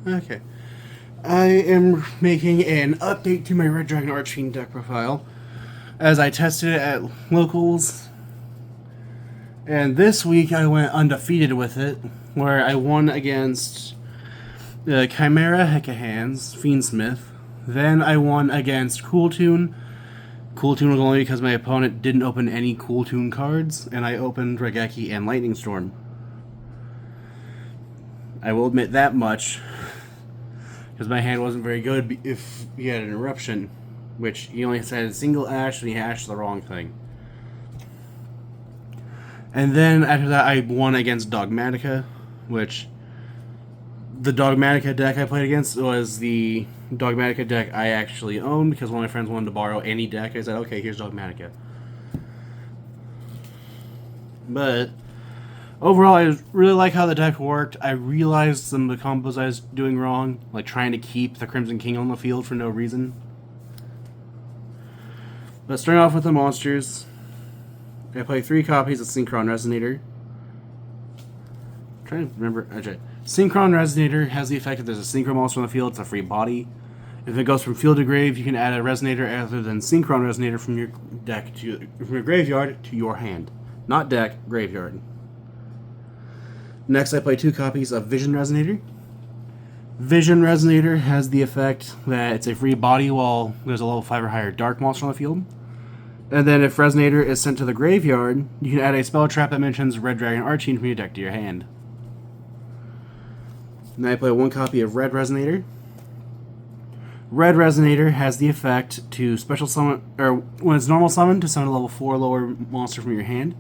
Okay. I am making an update to my Red Dragon Archfiend deck profile as I tested it at locals. And this week I went undefeated with it, where I won against the Chimera Hecahans, Fiendsmith. Then I won against Cooltoon. Cooltoon was only because my opponent didn't open any Cooltoon cards, and I opened Regeki and Lightning Storm. I will admit that much, because my hand wasn't very good if he had an eruption, which he only had a single ash and he ashed the wrong thing. And then after that, I won against Dogmatica, which the Dogmatica deck I played against was the Dogmatica deck I actually owned because one of my friends wanted to borrow any deck. I said, okay, here's Dogmatica. But overall, I really like how the deck worked. I realized some of the combos I was doing wrong, like trying to keep the Crimson King on the field for no reason. But starting off with the monsters, I play 3 copies of Synchron Resonator. I'm trying to remember. Okay. Synchron Resonator has the effect that there's a Synchro monster on the field, it's a free body. If it goes from field to grave, you can add a Resonator other than Synchron Resonator from your deck from your graveyard to your hand. Not deck, graveyard. Next, I play 2 copies of Vision Resonator. Vision Resonator has the effect that it's a free body while there's a level 5 or higher Dark monster on the field. And then if Resonator is sent to the graveyard, you can add a spell trap that mentions Red Dragon Archfiend from your deck to your hand. Now I play 1 copy of Red Resonator. Red Resonator has the effect to special summon, or when it's normal summon, to summon a level 4 lower monster from your hand.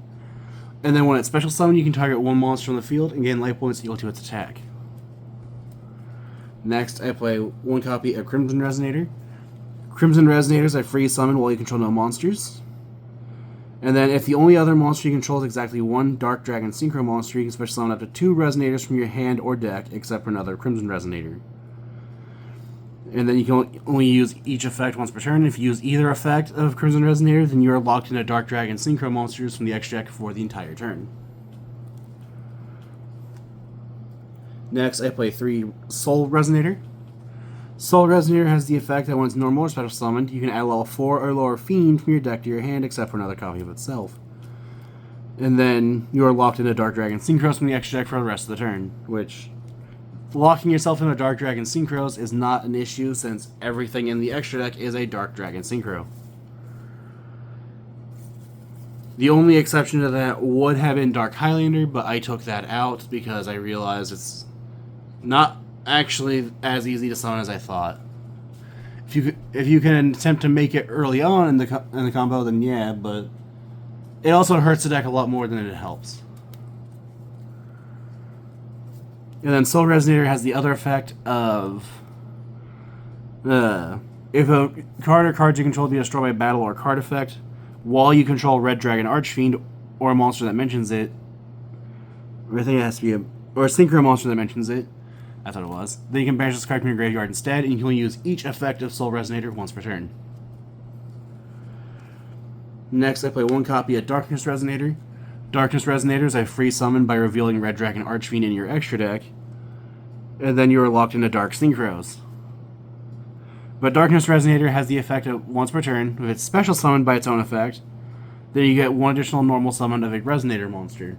And then when it's special summon, you can target 1 monster on the field and gain life points equal to its attack. Next, I play 1 copy of Crimson Resonator. Crimson Resonator is a free summon while you control no monsters. And then if the only other monster you control is exactly 1 Dark Dragon Synchro monster, you can special summon up to 2 Resonators from your hand or deck, except for another Crimson Resonator. And then you can only use each effect once per turn. If you use either effect of Crimson Resonator, then you are locked into Dark Dragon Synchro monsters from the X deck for the entire turn. Next, I play 3 Soul Resonator. Soul Resonator has the effect that when it's normal or special summoned, you can add a level 4 or lower Fiend from your deck to your hand, except for another copy of itself. And then you are locked into Dark Dragon Synchros from the X deck for the rest of the turn, which locking yourself into Dark Dragon Synchros is not an issue since everything in the extra deck is a Dark Dragon Synchro. The only exception to that would have been Dark Highlander, but I took that out because I realized it's not actually as easy to summon as I thought. If you can attempt to make it early on in the combo, then yeah, but it also hurts the deck a lot more than it helps. And then Soul Resonator has the other effect of if a card or cards you control be destroyed by battle or card effect while you control Red Dragon Archfiend or a monster that mentions it, or I think it has to be or a Synchro monster that mentions it. I thought it was. Then you can banish this card from your graveyard instead, and you can only use each effect of Soul Resonator once per turn. Next, I play 1 copy of Darkness Resonator. Darkness Resonator is a free summon by revealing Red Dragon Archfiend in your extra deck, and then you are locked into Dark Synchros. But Darkness Resonator has the effect of once per turn, if it's special summoned by its own effect, then you get 1 additional normal summon of a Resonator monster.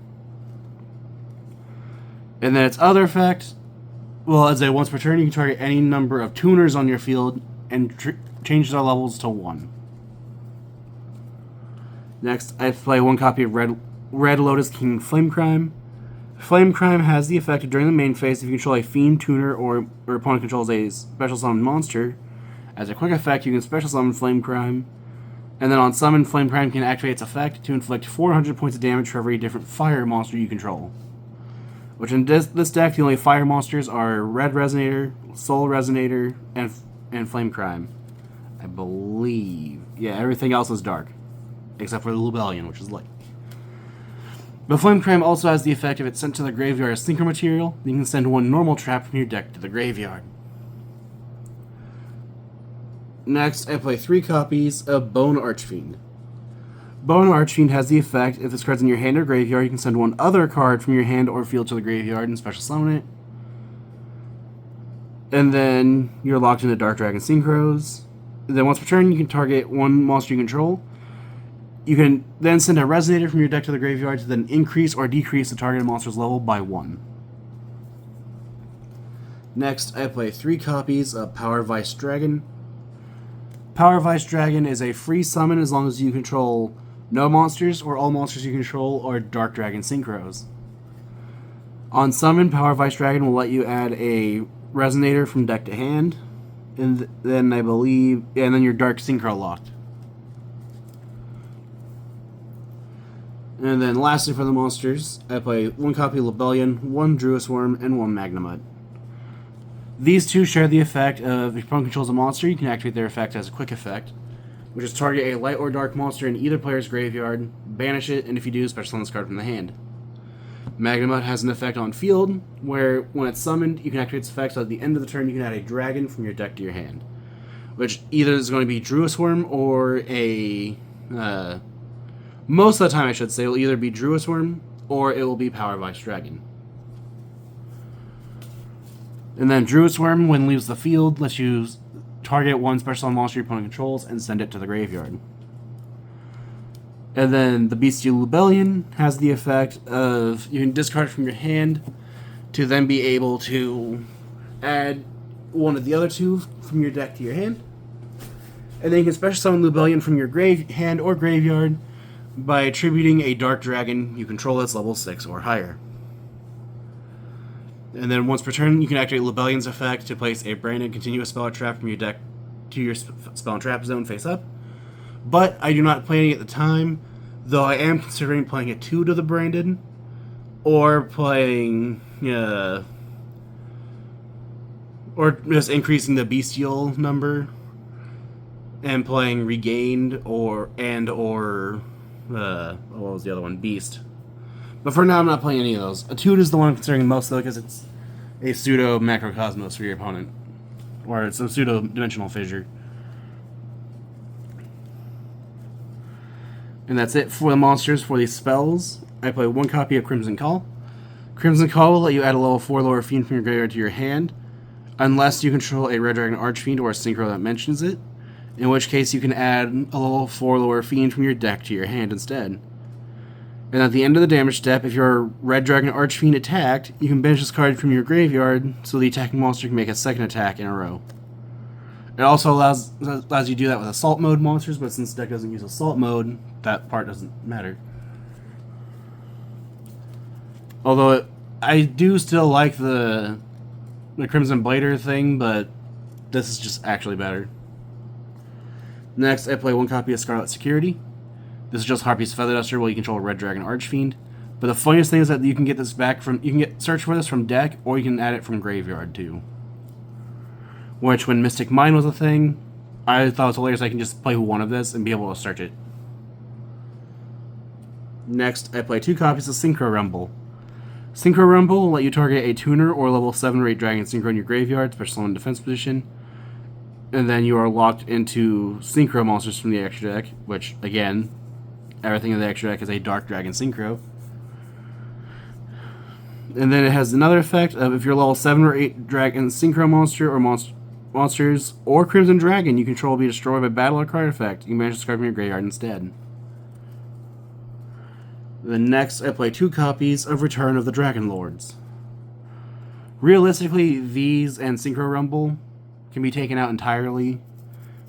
And then its other effect, well, as a once per turn, you can target any number of tuners on your field and change their levels to 1. Next, I play 1 copy of Red Lotus King Flame Crime. Flame Crime has the effect of during the main phase, if you control a Fiend, Tuner, or opponent controls a special summoned monster, as a quick effect, you can special summon Flame Crime. And then on summon, Flame Crime can activate its effect to inflict 400 points of damage for every different fire monster you control. Which in this deck, the only fire monsters are Red Resonator, Soul Resonator, and Flame Crime. I believe. Yeah, everything else is dark. Except for the Lubellion, which is light. But Flame Crime also has the effect if it's sent to the graveyard as Synchro material, you can send 1 normal trap from your deck to the graveyard. Next, I play 3 copies of Bone Archfiend. Bone Archfiend has the effect, if this card's in your hand or graveyard, you can send 1 other card from your hand or field to the graveyard and special summon it. And then you're locked into Dark Dragon Synchros. Then once per turn, you can target one monster you control. You can then send a Resonator from your deck to the graveyard to then increase or decrease the targeted monster's level by 1. Next, I play 3 copies of Power Vice Dragon. Power Vice Dragon is a free summon as long as you control no monsters or all monsters you control are Dark Dragon Synchros. On summon, Power Vice Dragon will let you add a Resonator from deck to hand, and then and then your Dark Synchro locked. And then lastly for the monsters, I play 1 copy of Lebellion, 1 Druis Worm, and 1 Magnemite. These two share the effect of if your opponent controls a monster, you can activate their effect as a quick effect, which is target a light or dark monster in either player's graveyard, banish it, and if you do, special summon this card from the hand. Magnemite has an effect on field, where when it's summoned, you can activate its effect, so at the end of the turn you can add a dragon from your deck to your hand, which either is going to be Druis Worm or a... most of the time, I should say, it will either be Druis Worm or it will be Power Vice Dragon. And then Druis Worm, when it leaves the field, lets you target one special summon monster your opponent controls and send it to the graveyard. And then the Bestial Lebellion has the effect of you can discard from your hand to then be able to add one of the other 2 from your deck to your hand. And then you can special summon Lebellion from your hand or graveyard by attributing a Dark Dragon you control that's level 6 or higher. And then once per turn, you can activate Lebellion's effect to place a branded continuous spell or trap from your deck to your spell and trap zone face up. But I do not play any at the time, though I am considering playing a 2 to the branded, or playing, or just increasing the bestial number, and playing Regained, or what was the other one? Beast. But for now, I'm not playing any of those. A 2 is the one I'm considering most, though, because it's a pseudo macrocosmos for your opponent, or it's a pseudo dimensional fissure. And that's it for the monsters. For these spells, I play 1 copy of Crimson Call. Crimson Call will let you add a level 4 lower fiend from your graveyard to your hand, unless you control a Red Dragon Archfiend or a Synchro that mentions it, in which case you can add a level 4 lower fiend from your deck to your hand instead. And at the end of the damage step, if your Red Dragon Archfiend attacked, you can banish this card from your graveyard so the attacking monster can make a second attack in a row. It also allows you to do that with Assault Mode monsters, but since the deck doesn't use Assault Mode, that part doesn't matter. Although I do still like the Crimson Blader thing, but this is just actually better. Next, I play 1 copy of Scarlet Security. This is just Harpy's Feather Duster while you control a Red Dragon Archfiend. But the funniest thing is that you can get this back from... You can search for this from deck, or you can add it from graveyard, too. Which, when Mystic Mine was a thing, I thought it was hilarious I can just play 1 of this and be able to search it. Next, I play 2 copies of Synchro Rumble. Synchro Rumble will let you target a tuner or level 7 or 8 Dragon Synchro in your graveyard, special summon defense position. And then you are locked into Synchro monsters from the extra deck, which, again, everything in the extra deck is a Dark Dragon Synchro. And then it has another effect of if you're level 7 or 8 Dragon Synchro monster or monsters or Crimson Dragon you control will be destroyed by battle or card effect, you can banish this card from your graveyard instead. Then next, I play 2 copies of Return of the Dragon Lords. Realistically, these and Synchro Rumble can be taken out entirely.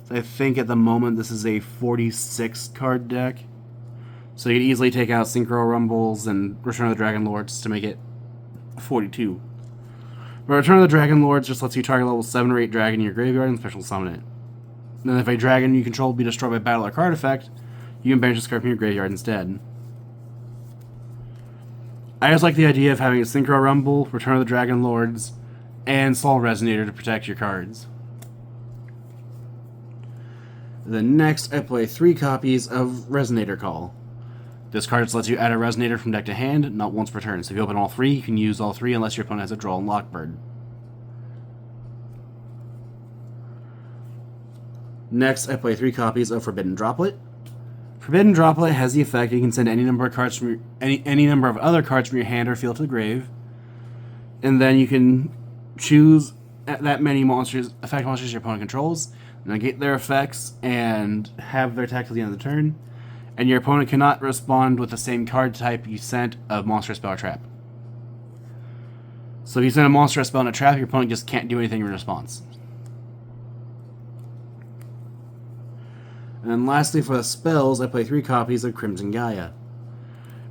So I think at the moment this is a 46 card deck. So you can easily take out Synchro Rumbles and Return of the Dragon Lords to make it 42. But Return of the Dragon Lords just lets you target level 7 or 8 dragon in your graveyard and special summon it. And then if a dragon you control be destroyed by battle or card effect, you can banish this card from your graveyard instead. I just like the idea of having a Synchro Rumble, Return of the Dragon Lords, and Soul Resonator to protect your cards. Then next, I play 3 copies of Resonator Call. This card just lets you add a Resonator from deck to hand, not once per turn. So if you open all 3, you can use all 3 unless your opponent has a Draw and Lockbird. Next, I play 3 copies of Forbidden Droplet. Forbidden Droplet has the effect you can send any number of cards from any number of other cards from your hand or field to the grave, and then you can choose that many monsters, effect monsters your opponent controls, negate their effects, and have their attack till the end of the turn. And your opponent cannot respond with the same card type you sent a monster, spell, or trap. So if you send a monster, a spell, and a trap, your opponent just can't do anything in response. And then lastly, for the spells, I play 3 copies of Crimson Gaia.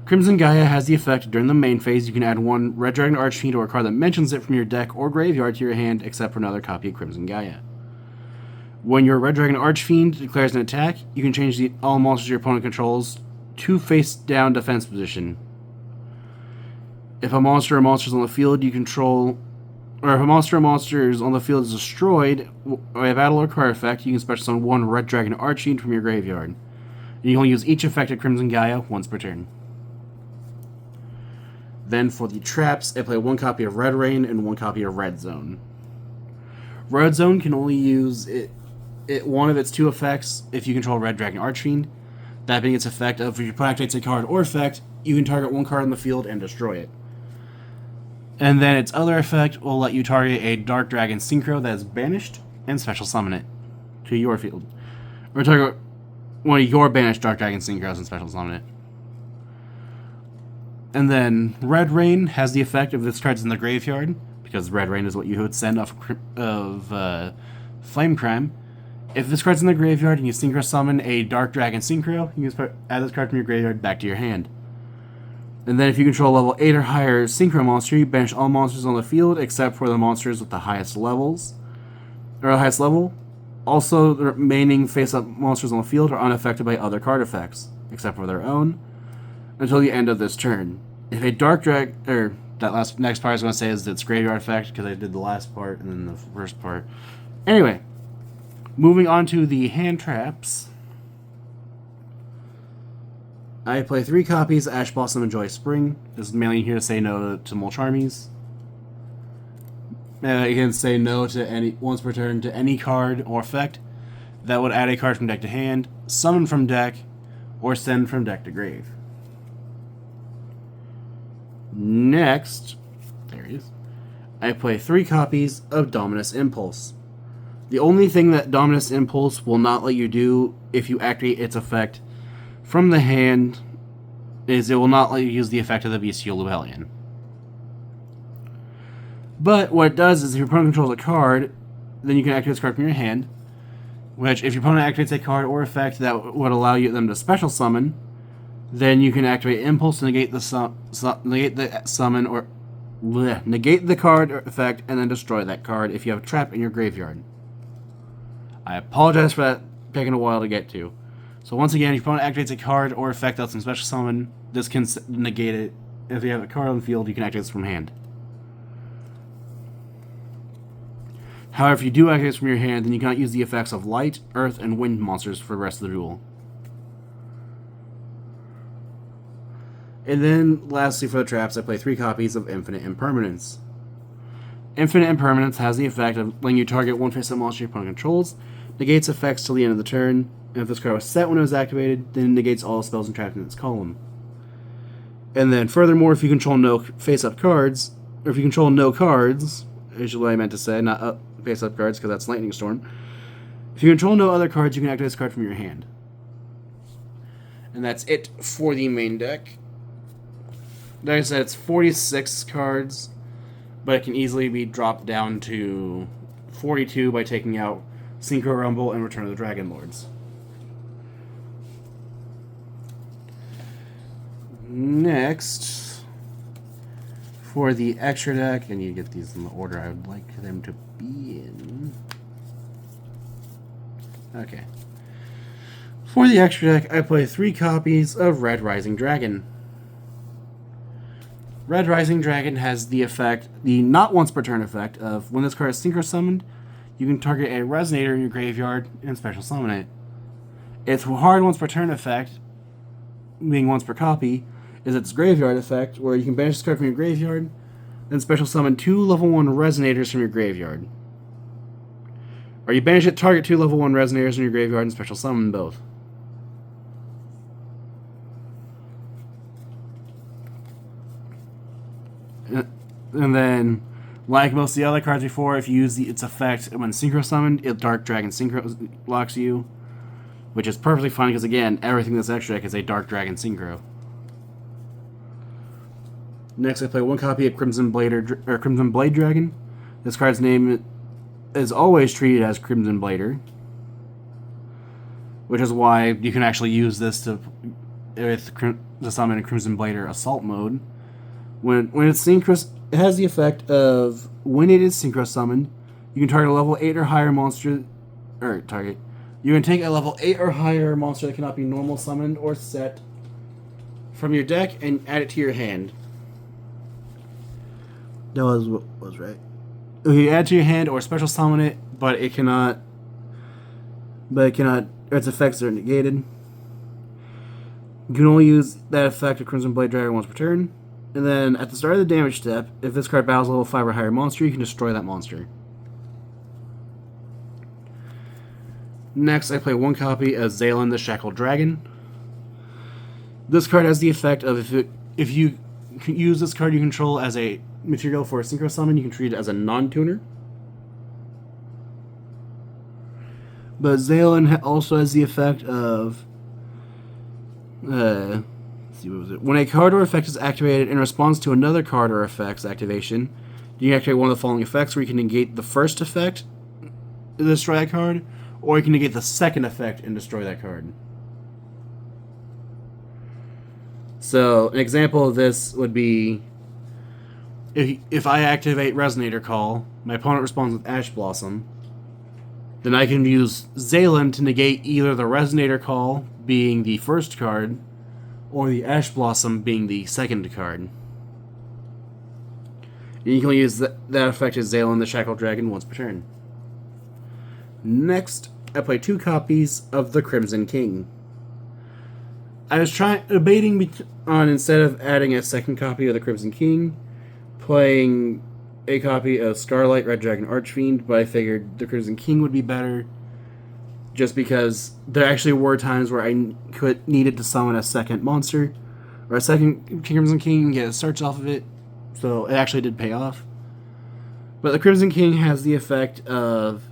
Crimson Gaia has the effect during the main phase you can add 1 Red Dragon Archfiend or a card that mentions it from your deck or graveyard to your hand, except for another copy of Crimson Gaia. When your Red Dragon Archfiend declares an attack, you can change all monsters your opponent controls to face-down defense position. If a monster or monsters on the field you control, or if a monster or monsters on the field is destroyed by a battle or card effect, you can special summon 1 Red Dragon Archfiend from your graveyard. And you can only use each effect of Crimson Gaia once per turn. Then for the traps, I play 1 copy of Red Rain and 1 copy of Red Zone. Red Zone can only use one of its 2 effects if you control Red Dragon Archfiend. That being its effect of if your opponent activates a card or effect, you can target 1 card on the field and destroy it. And then its other effect will let you target a Dark Dragon Synchro that is banished and special summon it to your field. Or target one of your banished Dark Dragon Synchros and special summon it. And then Red Rain has the effect of this card's in the graveyard, because Red Rain is what you would send off of Flame Crime. If this card's in the graveyard and you Synchro summon a Dark Dragon Synchro, you can add this card from your graveyard back to your hand. And then if you control level 8 or higher Synchro monster, you banish all monsters on the field except for the monsters with the highest levels, or the highest level. Also, the remaining face-up monsters on the field are unaffected by other card effects, except for their own, until the end of this turn. If a Dark Drag, or that next part I was going to say is its graveyard effect, because I did the last part and then the first part. Anyway, moving on to the hand traps. I play 3 copies of Ash Blossom and Joy Spring. This is mainly here to say no to Mulch Armies. You can say no to once per turn to any card or effect that would add a card from deck to hand, summon from deck, or send from deck to grave. Next, there he is. I play 3 copies of Dominus Impulse. The only thing that Dominus Impulse will not let you do if you activate its effect from the hand is it will not let you use the effect of the Bestial Llewellyn. But what it does is if your opponent controls a card, then you can activate this card from your hand, which if your opponent activates a card or effect that would allow them to special summon, then you can activate Impulse to negate the summon or negate the card or effect and then destroy that card if you have a trap in your graveyard. I apologize for that taking a while to get to. So once again, if your opponent activates a card or effect that's in special summon, this can negate it. If you have a card on the field, you can activate this from hand. However, if you do activate this from your hand, then you cannot use the effects of light, earth, and wind monsters for the rest of the duel. And then, lastly for the traps, I play 3 copies of Infinite Impermanence. Infinite Impermanence has the effect of letting you target 1 face-up monster your opponent controls, negates effects till the end of the turn, and if this card was set when it was activated, then it negates all spells and traps in its column. And then, furthermore, if you control no face-up cards, or if you control no cards, is what I meant to say, not face-up cards, because that's Lightning Storm. If you control no other cards, you can activate this card from your hand. And that's it for the main deck. Like I said, it's 46 cards, but it can easily be dropped down to 42 by taking out Synchro Rumble and Return of the Dragon Lords. Next, for the extra deck, I need to get these in the order I would like them to be in. Okay. For the extra deck, I play 3 copies of Red Rising Dragon. Red Rising Dragon has the effect, the not once per turn effect, of when this card is Synchro summoned, you can target a Resonator in your graveyard and special summon it. Its hard once per turn effect, being once per copy, is its graveyard effect, where you can banish this card from your graveyard, then special summon 2 level 1 Resonators from your graveyard. Or you banish it, target 2 level 1 Resonators in your graveyard, and special summon both. And then, Like most of the other cards before, if you use its effect when synchro summoned, it Dark Dragon synchro locks you, which is perfectly fine because again, everything that's extra deck is a Dark Dragon synchro. Next, I play one copy of Crimson Blade Dragon. This card's name is always treated as Crimson Blader, which is why you can actually use this to summon a Crimson Blader Assault mode. When it's synchro, it has the effect of when it is synchro summoned, you can target a level 8 or higher monster, you can take a level 8 or higher monster that cannot be normal summoned or set from your deck and add it to your hand. That was right. You add to your hand or special summon it, but it cannot. Its effects are negated. You can only use that effect of Crimson Blade Dragon once per turn. And then at the start of the damage step, if this card battles a level 5 or higher monster, you can destroy that monster. Next, I play one copy of Zaylin the Shackled Dragon. This card has the effect of if you use this card you control as a material for a synchro summon, you can treat it as a non-tuner. But Zaylin also has the effect of let's see, what was it? When a card or effect is activated in response to another card or effect's activation, you can activate one of the following effects, where you can negate the first effect to destroy that card, or you can negate the second effect and destroy that card. So, an example of this would be if I activate Resonator Call, my opponent responds with Ash Blossom, then I can use Zaylin to negate either the Resonator Call being the first card, or the Ash Blossom being the second card. And you can only use that effect as Zaylin the Shackled Dragon once per turn. Next, I play two copies of the Crimson King. I was debating on, instead of adding a second copy of the Crimson King, playing a copy of Scarlet Red Dragon Archfiend, but I figured the Crimson King would be better, just because there actually were times where I needed to summon a second monster, or a second Crimson King, and get a search off of it, so it actually did pay off. But the Crimson King has the effect of...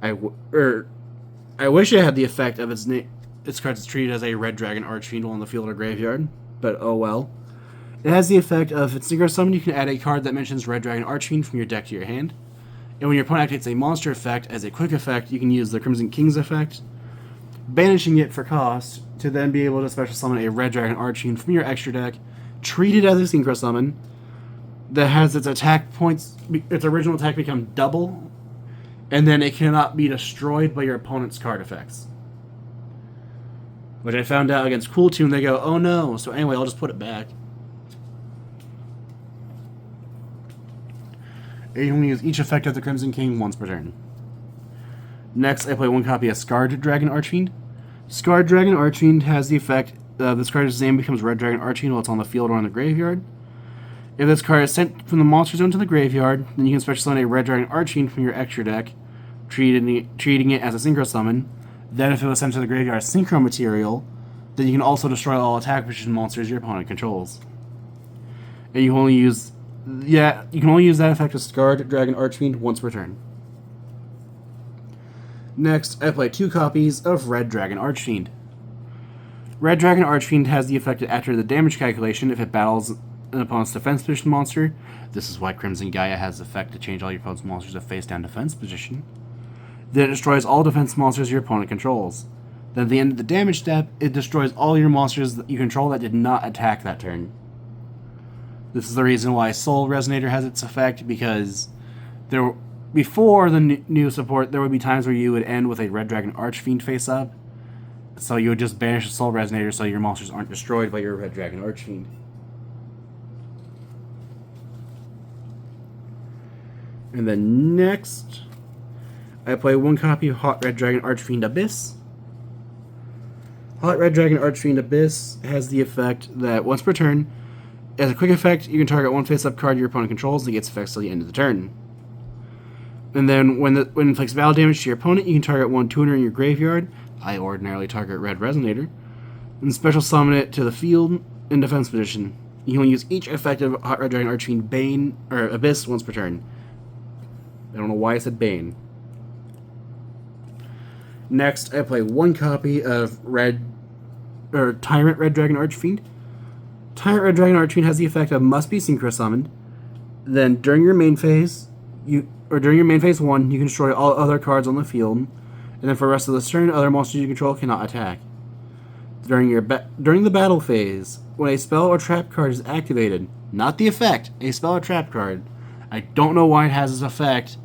I wish it had the effect of its card is treated as a Red Dragon Archfiend while in the field or graveyard, but oh well. It has the effect of, if it's synchro summon, you can add a card that mentions Red Dragon Archfiend from your deck to your hand. And when your opponent activates a monster effect as a quick effect, you can use the Crimson King's effect, banishing it for cost, to then be able to special summon a Red Dragon Archfiend from your extra deck, treat it as a synchro summon, that has its attack points, its original attack become double, and then it cannot be destroyed by your opponent's card effects. Which I found out against Cool Tune, they go, oh no, so anyway, I'll just put it back. You can use each effect of the Crimson King once per turn. Next, I play one copy of Scarred Dragon Archfiend. Scarred Dragon Archfiend has the effect this card's name becomes Red Dragon Archfiend while it's on the field or in the graveyard. If this card is sent from the monster zone to the graveyard, then you can special summon a Red Dragon Archfiend from your extra deck, treating it as a synchro summon. Then if it was sent to the graveyard as synchro material, then you can also destroy all attack position monsters your opponent controls. And you can only use that effect of Scarred Dragon Archfiend once per turn. Next, I play two copies of Red Dragon Archfiend. Red Dragon Archfiend has the effect that after the damage calculation, if it battles an opponent's defense position monster, this is why Crimson Gaia has the effect to change all your opponent's monsters to face down defense position, then it destroys all defense monsters your opponent controls. Then at the end of the damage step, it destroys all your monsters that you control that did not attack that turn. This is the reason why Soul Resonator has its effect, because before the new support, there would be times where you would end with a Red Dragon Archfiend face up, so you would just banish the Soul Resonator so your monsters aren't destroyed by your Red Dragon Archfiend. And then next, I play one copy of Hot Red Dragon Archfiend Abyss. Hot Red Dragon Archfiend Abyss has the effect that once per turn, as a quick effect, you can target one face-up card your opponent controls and it gets effects till the end of the turn. And then when it inflicts valid damage to your opponent, you can target one tuner in your graveyard. I ordinarily target Red Resonator, and special summon it to the field in defense position. You can use each effective Hot Red Dragon Archfiend Bane or Abyss once per turn. I don't know why I said Bane. Next, I play one copy of Tyrant Red Dragon Archfiend. Tyrant Red Dragon Archfiend has the effect of must be synchro summoned. Then during your main phase, during your main phase 1, you can destroy all other cards on the field, and then for the rest of the turn, other monsters you control cannot attack. During the battle phase, when a spell or trap card is activated, not the effect, a spell or trap card, I don't know why it has this effect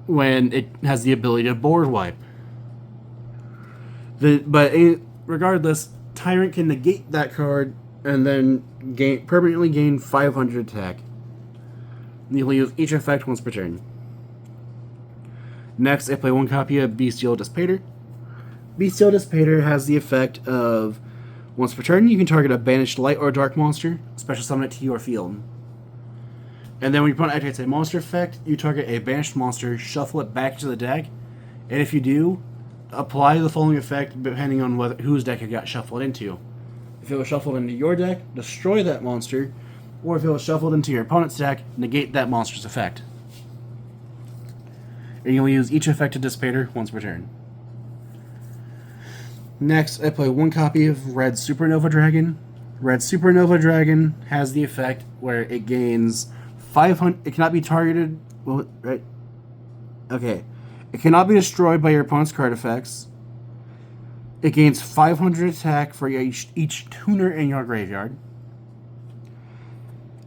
when it has the ability to board wipe. Regardless, Tyrant can negate that card and then permanently gain 500 attack. You will use each effect once per turn. Next, I play one copy of Bestial Dissipator. Bestial Dissipator has the effect of once per turn, you can target a banished light or dark monster, special summon it to your field. And then when your opponent activates a monster effect, you target a banished monster, shuffle it back into the deck, and if you do, apply the following effect depending on whose deck it got shuffled into. If it was shuffled into your deck, destroy that monster, or if it was shuffled into your opponent's deck, negate that monster's effect. And you will use each effective Dissipator once per turn. Next, I play one copy of Red Supernova Dragon. Red Supernova Dragon has the effect where it gains 500... It cannot be targeted... Well, right? Okay. It cannot be destroyed by your opponent's card effects. It gains 500 attack for each tuner in your graveyard.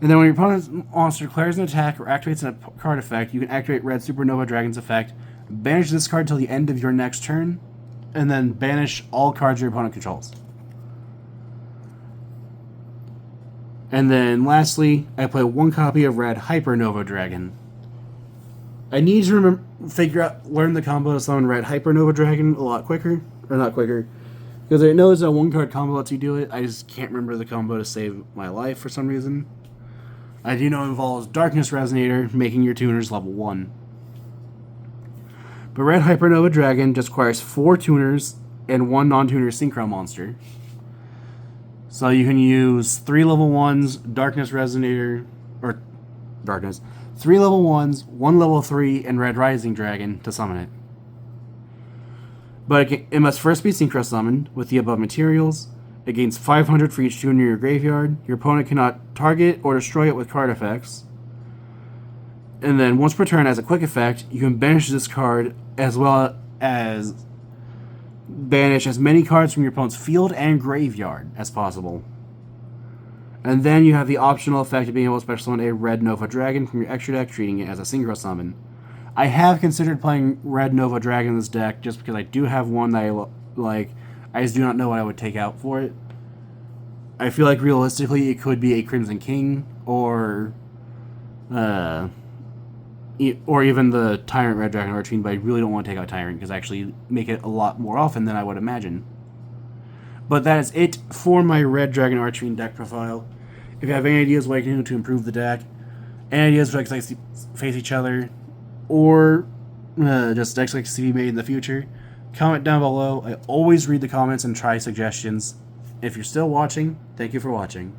And then when your opponent's monster declares an attack or activates a card effect, you can activate Red Supernova Dragon's effect, banish this card till the end of your next turn, and then banish all cards your opponent controls. And then lastly, I play one copy of Red Hypernova Dragon. I need to learn the combo to summon Red Hypernova Dragon a lot quicker, or not quicker, because I know there's a one card combo that lets you do it. I just can't remember the combo to save my life for some reason. I do know it involves Darkness Resonator, making your tuners level 1. But Red Hypernova Dragon just requires 4 tuners and 1 non-tuner synchro monster. So you can use 3 level 1s, Darkness Resonator, or Darkness, 3 level 1s, 1 level 3, and Red Rising Dragon to summon it. But it must first be synchro summoned with the above materials. It gains 500 for each tuner in your graveyard. Your opponent cannot target or destroy it with card effects. And then once per turn, as a quick effect, you can banish this card as well as banish as many cards from your opponent's field and graveyard as possible. And then you have the optional effect of being able to special summon a Red Nova Dragon from your extra deck, treating it as a synchro summon. I have considered playing Red Nova Dragon in this deck just because I do have one that I like. I just do not know what I would take out for it. I feel like realistically it could be a Crimson King or even the Tyrant Red Dragon Archfiend, but I really don't want to take out Tyrant because I actually make it a lot more often than I would imagine. But that is it for my Red Dragon Archfiend deck profile. If you have any ideas what I can do to improve the deck, any ideas what decks like face each other, or just decks like to see made in the future, comment down below. I always read the comments and try suggestions. If you're still watching, thank you for watching.